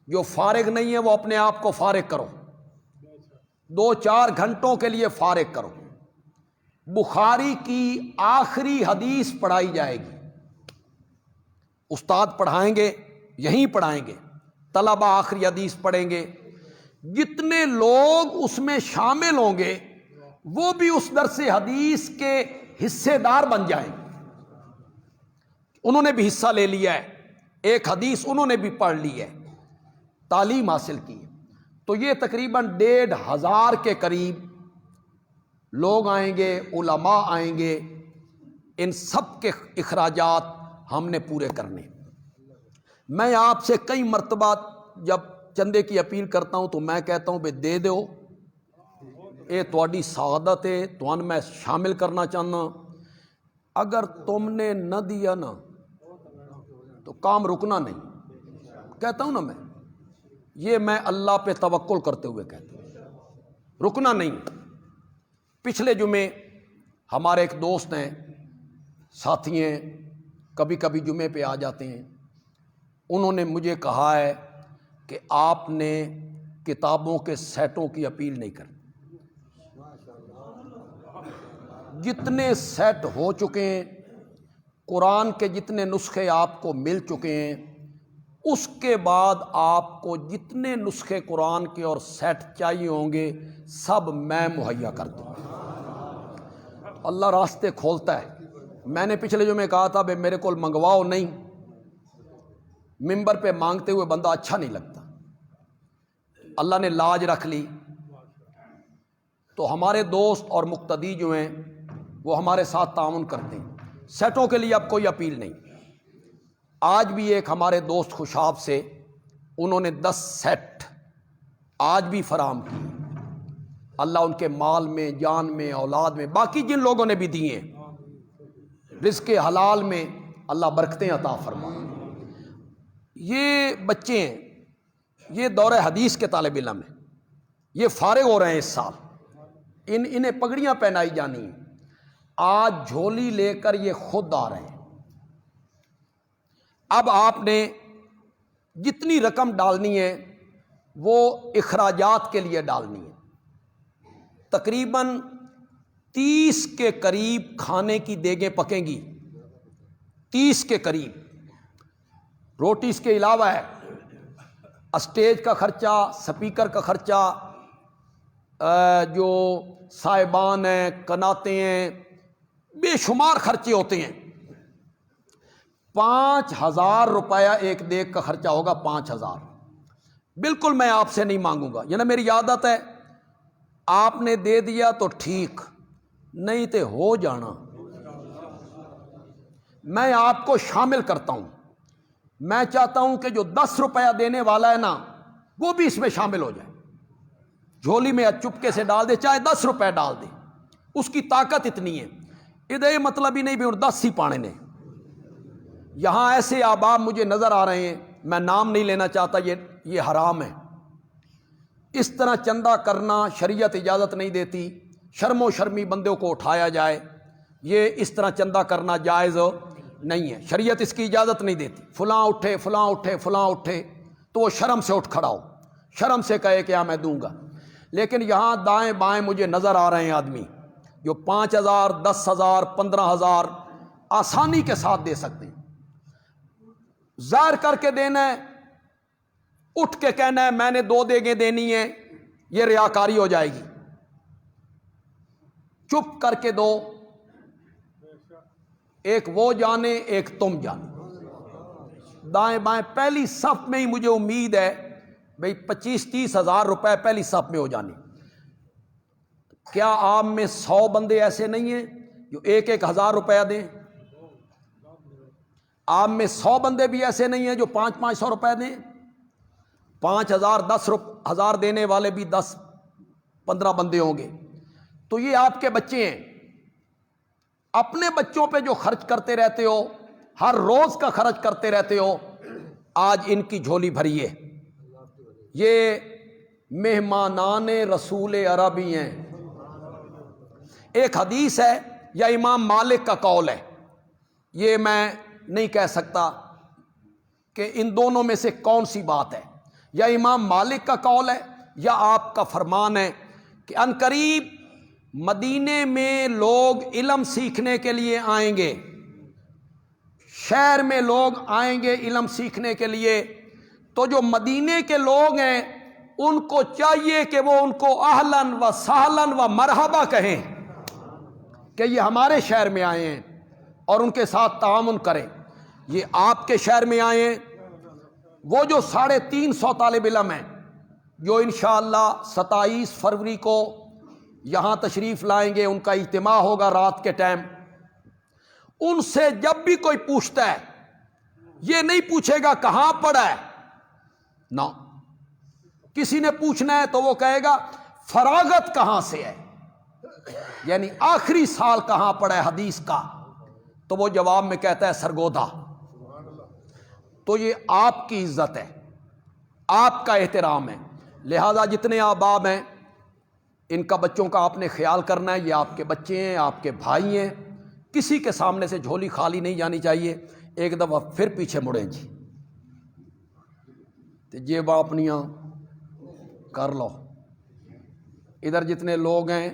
جو فارغ نہیں ہیں وہ اپنے آپ کو فارغ کرو، 2-4 گھنٹوں کے لیے فارغ کرو۔ بخاری کی آخری حدیث پڑھائی جائے گی، استاد پڑھائیں گے، یہیں پڑھائیں گے، طلبہ آخری حدیث پڑھیں گے۔ جتنے لوگ اس میں شامل ہوں گے وہ بھی اس درس حدیث کے حصے دار بن جائیں گے۔ انہوں نے بھی حصہ لے لیا ہے، ایک حدیث انہوں نے بھی پڑھ لی ہے، تعلیم حاصل کی ہے۔ تو یہ تقریباً 1500 کے قریب لوگ آئیں گے، علماء آئیں گے۔ ان سب کے اخراجات ہم نے پورے کرنے۔ میں آپ سے کئی مرتبہ جب چندے کی اپیل کرتا ہوں تو میں کہتا ہوں بے دے دو، اے تواڈی سعادت ہے، توان میں شامل کرنا چاہنا۔ اگر تم نے نہ دیا نا تو کام رکنا نہیں، کہتا ہوں نا میں اللہ پہ توکل کرتے ہوئے کہتا ہوں، رکنا نہیں۔ پچھلے جمعے ہمارے ایک دوست ہیں، ساتھی ہیں، کبھی کبھی جمعے پہ آ جاتے ہیں، انہوں نے مجھے کہا ہے کہ آپ نے کتابوں کے سیٹوں کی اپیل نہیں کرنی۔ جتنے سیٹ ہو چکے ہیں، قرآن کے جتنے نسخے آپ کو مل چکے ہیں، اس کے بعد آپ کو جتنے نسخے قرآن کے اور سیٹ چاہیے ہوں گے سب میں مہیا کر دوں گا۔ اللہ راستے کھولتا ہے۔ میں نے پچھلے جو میں کہا تھا بھائی میرے کو منگواؤ نہیں، ممبر پہ مانگتے ہوئے بندہ اچھا نہیں لگتا۔ اللہ نے لاج رکھ لی، تو ہمارے دوست اور مقتدی جو ہیں وہ ہمارے ساتھ تعاون کرتے ہیں۔ سیٹوں کے لیے اب کوئی اپیل نہیں. آج بھی ایک ہمارے دوست خوشاب سے انہوں نے 10 سیٹ آج بھی فراہم کیے. اللہ ان کے مال میں، جان میں، اولاد میں، باقی جن لوگوں نے بھی دیے رزق حلال میں اللہ برکتیں عطا فرمائے. یہ بچے ہیں، یہ دور حدیث کے طالب علم ہیں، یہ فارغ ہو رہے ہیں اس سال، انہیں پگڑیاں پہنائی جانی ہیں. آج جھولی لے کر یہ خود آ رہے ہیں. اب آپ نے جتنی رقم ڈالنی ہے وہ اخراجات کے لیے ڈالنی ہے. تقریباً 30 کے قریب کھانے کی دیگیں پکیں گی، 30 کے قریب. روٹی اس کے علاوہ ہے، اسٹیج کا خرچہ، سپیکر کا خرچہ، جو صاحبان ہیں، کناتے ہیں، بے شمار خرچے ہوتے ہیں. 5000 روپیہ ایک دیگ کا خرچہ ہوگا. 5000 بالکل میں آپ سے نہیں مانگوں گا، یعنی میری عادت ہے آپ نے دے دیا تو ٹھیک، نہیں تو ہو جانا. میں آپ کو شامل کرتا ہوں. میں چاہتا ہوں کہ جو 10 روپیہ دینے والا ہے نا وہ بھی اس میں شامل ہو جائے. جھولی میں چپکے سے ڈال دے، چاہے 10 روپے ڈال دے، اس کی طاقت اتنی ہے. ادھر یہ مطلب ہی نہیں بھی 10 ہی پانے نے. یہاں ایسے احباب مجھے نظر آ رہے ہیں، میں نام نہیں لینا چاہتا، یہ حرام ہے. اس طرح چندہ کرنا شریعت اجازت نہیں دیتی. شرم و شرمی بندوں کو اٹھایا جائے، یہ اس طرح چندہ کرنا جائز نہیں ہے، شریعت اس کی اجازت نہیں دیتی. فلاں اٹھے، فلاں اٹھے، فلاں اٹھے تو وہ شرم سے اٹھ کھڑا ہو، شرم سے کہے کہ میں دوں گا. لیکن یہاں دائیں بائیں مجھے نظر آ رہے ہیں آدمی جو 5000، 10,000، 15,000 آسانی کے ساتھ دے سکتے ہیں. ظاہر کر کے دینا ہے، اٹھ کے کہنا ہے میں نے 2 دیگیں دینی ہیں، یہ ریاکاری ہو جائے گی. چپ کر کے دو، ایک وہ جانے ایک تم جانے. دائیں بائیں پہلی صف میں ہی مجھے امید ہے بھئی 25-30 ہزار روپے پہلی صف میں ہو جانے. کیا آپ میں 100 بندے ایسے نہیں ہیں جو 1,000 روپیہ دیں؟ آپ میں 100 بندے بھی ایسے نہیں ہیں جو 500 روپے دیں؟ 5,000، 10,000 دینے والے بھی 10-15 بندے ہوں گے. تو یہ آپ کے بچے ہیں. اپنے بچوں پہ جو خرچ کرتے رہتے ہو، ہر روز کا خرچ کرتے رہتے ہو، آج ان کی جھولی بھریے. یہ مہمانان رسول عربی ہیں. ایک حدیث ہے یا امام مالک کا قول ہے، یہ میں نہیں کہہ سکتا کہ ان دونوں میں سے کون سی بات ہے. یا امام مالک کا قول ہے یا آپ کا فرمان ہے کہ عنقریب مدینے میں لوگ علم سیکھنے کے لیے آئیں گے، شہر میں لوگ آئیں گے علم سیکھنے کے لیے. تو جو مدینے کے لوگ ہیں ان کو چاہیے کہ وہ ان کو اہلاً و سہلاً و مرحبا کہیں کہ یہ ہمارے شہر میں آئے ہیں اور ان کے ساتھ تعاون کریں. یہ آپ کے شہر میں آئے ہیں. وہ جو 350 طالب علم ہیں جو انشاءاللہ 27 فروری کو یہاں تشریف لائیں گے، ان کا اجتماع ہوگا رات کے ٹائم. ان سے جب بھی کوئی پوچھتا ہے یہ نہیں پوچھے گا کہاں پڑھا ہے، نہ. کسی نے پوچھنا ہے تو وہ کہے گا فراغت کہاں سے ہے، یعنی آخری سال کہاں پڑھا ہے حدیث کا، تو وہ جواب میں کہتا ہے سرگودا. تو یہ آپ کی عزت ہے، آپ کا احترام ہے. لہذا جتنے احباب ہیں ان کا بچوں کا آپ نے خیال کرنا ہے. یہ آپ کے بچے ہیں، آپ کے بھائی ہیں. کسی کے سامنے سے جھولی خالی نہیں جانی چاہیے. ایک دفعہ پھر پیچھے مڑیں جی تو جیب اپنیاں کر لو. ادھر جتنے لوگ ہیں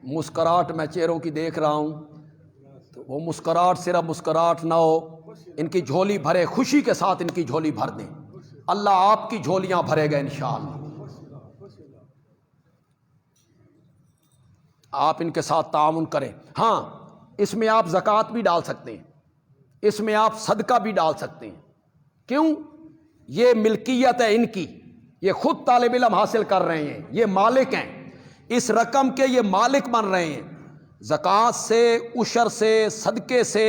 مسکراہٹ میں چہروں کی دیکھ رہا ہوں، تو وہ مسکراہٹ صرف مسکراہٹ نہ ہو، ان کی جھولی بھرے، خوشی کے ساتھ ان کی جھولی بھر دیں. اللہ آپ کی جھولیاں بھرے گا انشاءاللہ. آپ ان کے ساتھ تعاون کریں. ہاں، اس میں آپ زکوٰۃ بھی ڈال سکتے ہیں، اس میں آپ صدقہ بھی ڈال سکتے ہیں. کیوں؟ یہ ملکیت ہے ان کی، یہ خود طالب علم حاصل کر رہے ہیں، یہ مالک ہیں اس رقم کے، یہ مالک بن رہے ہیں. زکوٰۃ سے، عشر سے، صدقے سے،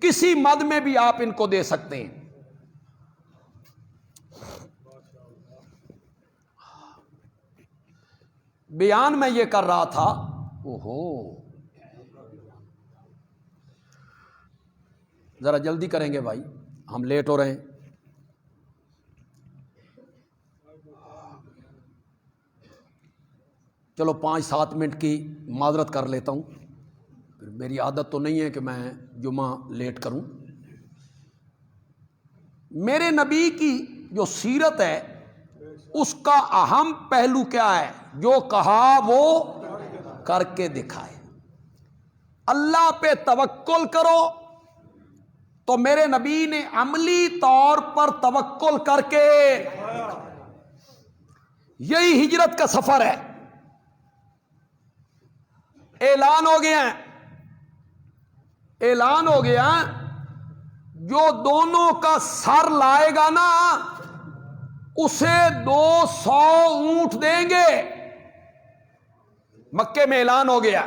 کسی مد میں بھی آپ ان کو دے سکتے ہیں۔ بیان میں یہ کر رہا تھا، ذرا جلدی کریں گے بھائی، ہم لیٹ ہو رہے ہیں۔ چلو 5-7 منٹ کی معذرت کر لیتا ہوں، پھر میری عادت تو نہیں ہے کہ میں جمعہ لیٹ کروں۔ میرے نبی کی جو سیرت ہے اس کا اہم پہلو کیا ہے؟ جو کہا وہ کر کے دکھائے۔ اللہ پہ توکل کرو، تو میرے نبی نے عملی طور پر توکل کر کے، یہی ہجرت کا سفر ہے۔ اعلان ہو گیا، اعلان ہو گیا، جو دونوں کا سر لائے گا نا اسے 200 اونٹ دیں گے۔ مکے میں اعلان ہو گیا،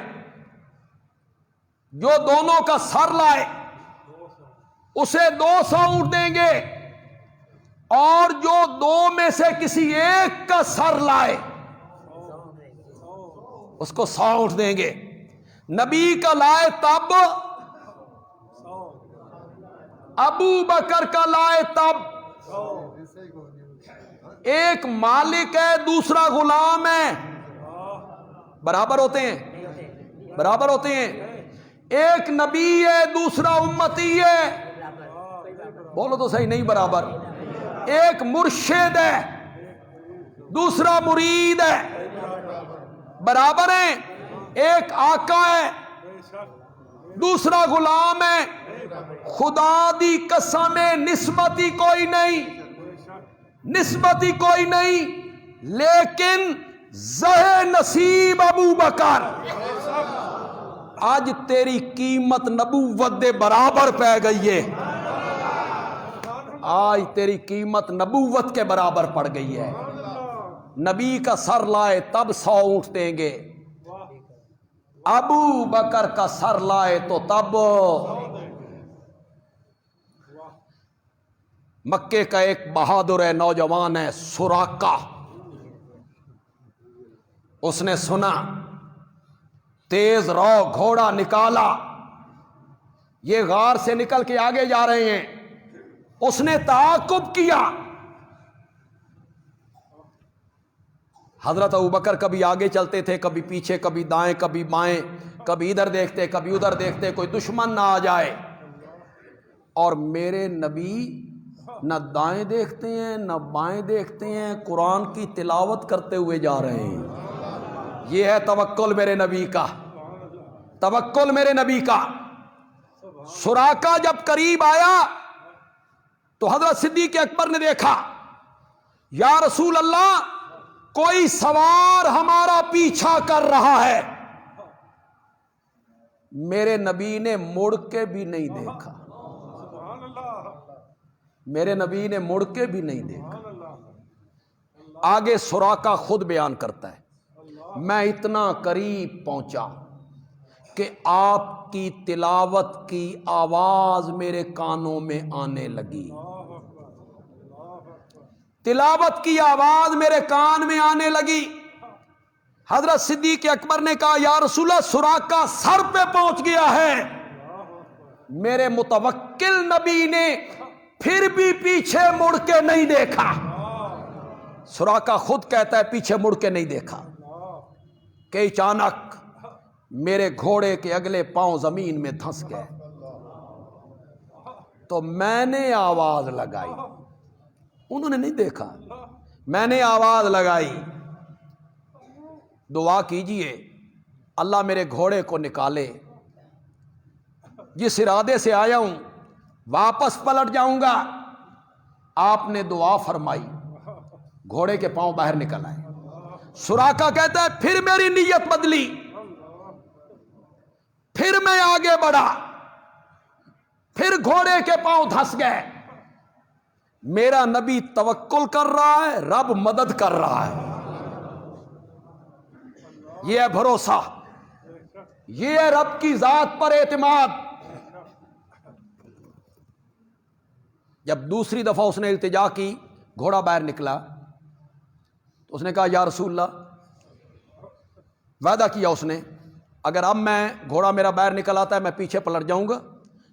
جو دونوں کا سر لائے اسے 200 اونٹ دیں گے، اور جو 2 میں سے کسی ایک کا سر لائے اس کو 100 اونٹ دیں گے۔ نبی کا لائے تب، ابو بکر کا لائے تب۔ ایک مالک ہے، دوسرا غلام ہے، برابر ہوتے ہیں؟ برابر ہوتے ہیں۔ ایک نبی ہے، دوسرا امتی ہے، بولو تو صحیح، نہیں برابر۔ ایک مرشد ہے، دوسرا مرید ہے، برابر ہیں؟ ایک آقا ہے، دوسرا غلام ہے۔ خدا دی قسم ہے، نسبت ہی کوئی نہیں، نسبت ہی کوئی نہیں، لیکن زہ نصیب ابو بکر، آج تیری قیمت نبوت دے برابر پہ گئی ہے، آج تیری قیمت نبوت کے برابر پڑ گئی ہے۔ نبی کا سر لائے تب 100 اونٹ دیں گے، ابو بکر کا سر لائے تو تب۔ مکے کا ایک بہادر ہے، نوجوان ہے، سراقہ، اس نے سنا، تیز رو گھوڑا نکالا، یہ غار سے نکل کے آگے جا رہے ہیں، اس نے تعاقب کیا۔ حضرت ابوبکر کبھی آگے چلتے تھے، کبھی پیچھے، کبھی دائیں کبھی بائیں، کبھی ادھر دیکھتے کبھی ادھر دیکھتے، کوئی دشمن نہ آ جائے۔ اور میرے نبی نہ دائیں دیکھتے ہیں نہ بائیں دیکھتے ہیں، قرآن کی تلاوت کرتے ہوئے جا رہے ہیں۔ یہ ہے توکل میرے نبی کا، توکل میرے نبی کا۔ سراقہ جب قریب آیا تو حضرت صدیق اکبر نے دیکھا، یا رسول اللہ، کوئی سوار ہمارا پیچھا کر رہا ہے۔ میرے نبی نے مڑ کے بھی نہیں دیکھا، میرے نبی نے مڑ کے بھی نہیں دیکھا۔ آگے سراقہ خود بیان کرتا ہے، میں اتنا قریب پہنچا کہ آپ کی تلاوت کی آواز میرے کانوں میں آنے لگی، تلاوت کی آواز میرے کان میں آنے لگی۔ حضرت صدیق اکبر نے کہا، یا رسول اللہ، سراقہ سر پہ پہنچ گیا ہے۔ میرے متوکل نبی نے پھر بھی پیچھے مڑ کے نہیں دیکھا۔ سراقہ خود کہتا ہے پیچھے مڑ کے نہیں دیکھا کہ اچانک میرے گھوڑے کے اگلے پاؤں زمین میں دھنس گئے، تو میں نے آواز لگائی، انہوں نے نہیں دیکھا، میں نے آواز لگائی، دعا کیجئے اللہ میرے گھوڑے کو نکالے، جس ارادے سے آیا ہوں واپس پلٹ جاؤں گا۔ آپ نے دعا فرمائی، گھوڑے کے پاؤں باہر نکل آئے۔ سراقہ کہتا ہے پھر میری نیت بدلی، پھر میں آگے بڑھا، پھر گھوڑے کے پاؤں دھس گئے۔ میرا نبی توکل کر رہا ہے، رب مدد کر رہا ہے، یہ ہے بھروسہ۔ یہ ہے رب کی ذات پر اعتماد۔ جب دوسری دفعہ اس نے التجا کی، گھوڑا باہر نکلا تو اس نے کہا یا رسول اللہ، وعدہ کیا اس نے اگر اب گھوڑا میرا باہر نکل آتا ہے میں پیچھے پلٹ جاؤں گا،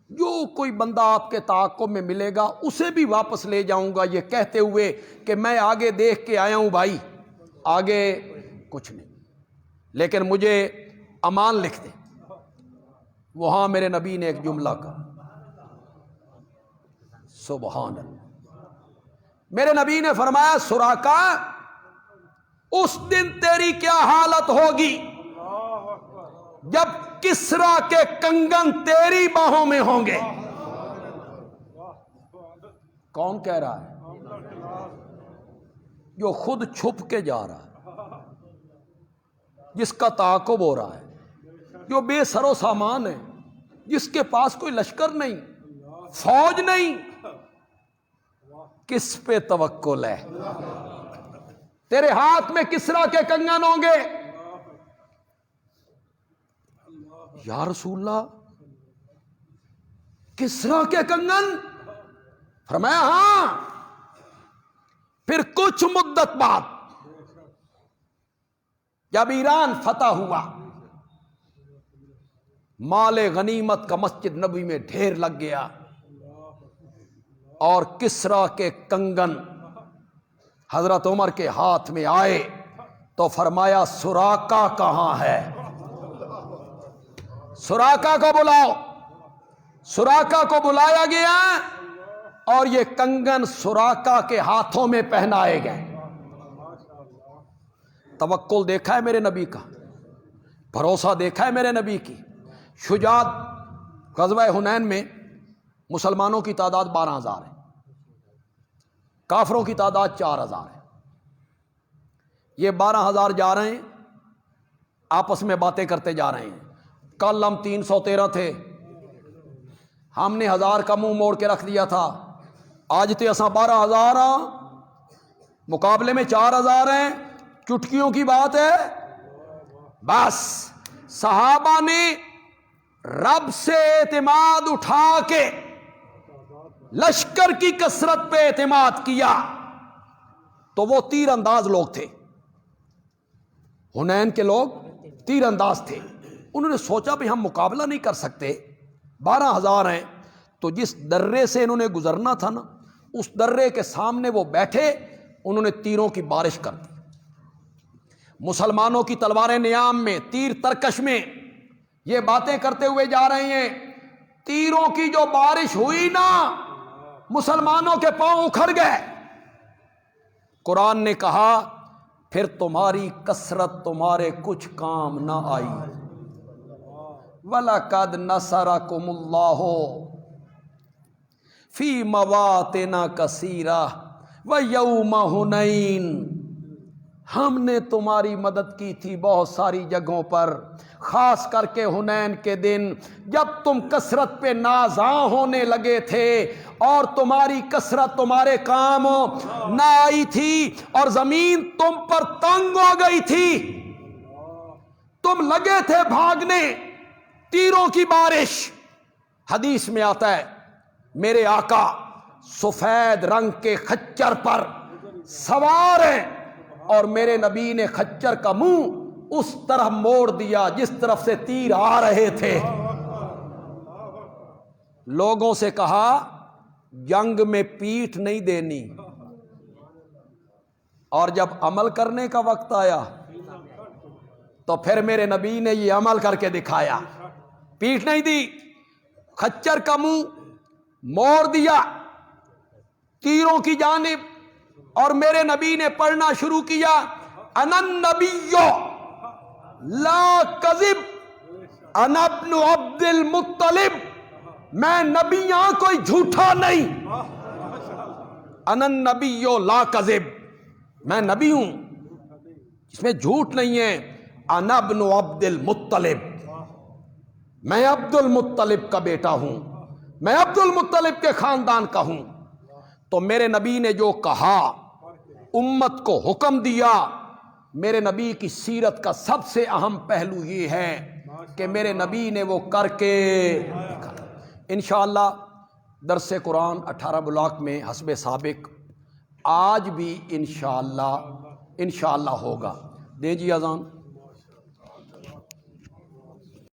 جو کوئی بندہ آپ کے تعاقب میں ملے گا اسے بھی واپس لے جاؤں گا، یہ کہتے ہوئے کہ میں آگے دیکھ کے آیا ہوں بھائی، آگے کچھ نہیں، لیکن مجھے امان لکھ دے۔ وہاں میرے نبی نے ایک جملہ کہا، سبحان اللہ، میرے نبی نے فرمایا سراقہ اس دن تیری کیا حالت ہوگی جب کسرا کے کنگن تیری باہوں میں ہوں گے۔ کون کہہ رہا ہے؟ جو خود چھپ کے جا رہا ہے، جس کا تعاقب ہو رہا ہے، جو بے سر و سامان ہے، جس کے پاس کوئی لشکر نہیں، فوج نہیں، کس پہ توکل ہے؟ تیرے ہاتھ میں کسرا کے کنگن ہوں گے۔ یا رسول اللہ، کسرا کے کنگن؟ فرمایا ہاں۔ پھر کچھ مدت بعد جب ایران فتح ہوا، مال غنیمت کا مسجد نبوی میں ڈھیر لگ گیا، اور کسرا کے کنگن حضرت عمر کے ہاتھ میں آئے تو فرمایا سراقہ کہاں ہے؟ سراقہ کو بلاؤ۔ سراقہ کو بلایا گیا اور یہ کنگن سراقہ کے ہاتھوں میں پہنائے گئے۔ توکل دیکھا ہے میرے نبی کا، بھروسہ دیکھا ہے میرے نبی کی، شجاعت۔ غزوہ حنین میں مسلمانوں کی تعداد 12,000 ہے، کافروں کی تعداد 4,000 ہے۔ یہ 12,000 جا رہے ہیں، آپس میں باتیں کرتے جا رہے ہیں۔ کل ہم 313 تھے، ہم نے 1000 کا منہ موڑ کے رکھ دیا تھا، آج تو ایسا 12,000 مقابلے میں 4,000 ہیں، چٹکیوں کی بات ہے۔ بس صحابہ نے رب سے اعتماد اٹھا کے لشکر کی کثرت پہ اعتماد کیا، تو وہ تیر انداز لوگ تھے، حنین کے لوگ تیر انداز تھے۔ انہوں نے سوچا بھی ہم مقابلہ نہیں کر سکتے، 12,000 ہیں، تو جس درے سے انہوں نے گزرنا تھا نا، اس درے کے سامنے وہ بیٹھے، انہوں نے تیروں کی بارش کر دی۔ مسلمانوں کی تلواریں نیام میں، تیر ترکش میں، یہ باتیں کرتے ہوئے جا رہے ہیں۔ تیروں کی جو بارش ہوئی نا، مسلمانوں کے پاؤں اکھڑ گئے۔ قرآن نے کہا پھر تمہاری کثرت تمہارے کچھ کام نہ آئی۔ وَلَقَدْ نَصَرَكُمُ اللَّهُ فِي مَوَاطِنَ كَثِيرَةٍ وَيَوْمَ حُنَيْنٍ، ہم نے تمہاری مدد کی تھی بہت ساری جگہوں پر، خاص کر کے حنین کے دن جب تم کثرت پہ نازاں ہونے لگے تھے اور تمہاری کثرت تمہارے کام نہ آئی تھی اور زمین تم پر تنگ ہو گئی تھی، تم لگے تھے بھاگنے، تیروں کی بارش۔ حدیث میں آتا ہے میرے آقا سفید رنگ کے خچر پر سوار ہیں، اور میرے نبی نے خچر کا منہ اس طرح موڑ دیا جس طرف سے تیر آ رہے تھے۔ لوگوں سے کہا جنگ میں پیٹھ نہیں دینی، اور جب عمل کرنے کا وقت آیا تو پھر میرے نبی نے یہ عمل کر کے دکھایا، پیٹھ نہیں دی، خچر کا منہ موڑ دیا تیروں کی جانب، اور میرے نبی نے پڑھنا شروع کیا انا النبی لا کذب انا ابن عبد المطلب، میں نبی ہاں کوئی جھوٹا نہیں، انا النبی لا کذب، میں نبی ہوں جس میں جھوٹ نہیں ہے، انا ابن عبد المطلب، میں عبد المطلب کا بیٹا ہوں، میں عبد المطلب کے خاندان کا ہوں۔ تو میرے نبی نے جو کہا، امت کو حکم دیا۔ میرے نبی کی سیرت کا سب سے اہم پہلو یہ ہے کہ میرے نبی نے وہ کر کے دکھایا۔ انشاءاللہ درس قرآن 18 بلاک میں حسب سابق آج بھی انشاءاللہ ہوگا۔ دیں جی اذان۔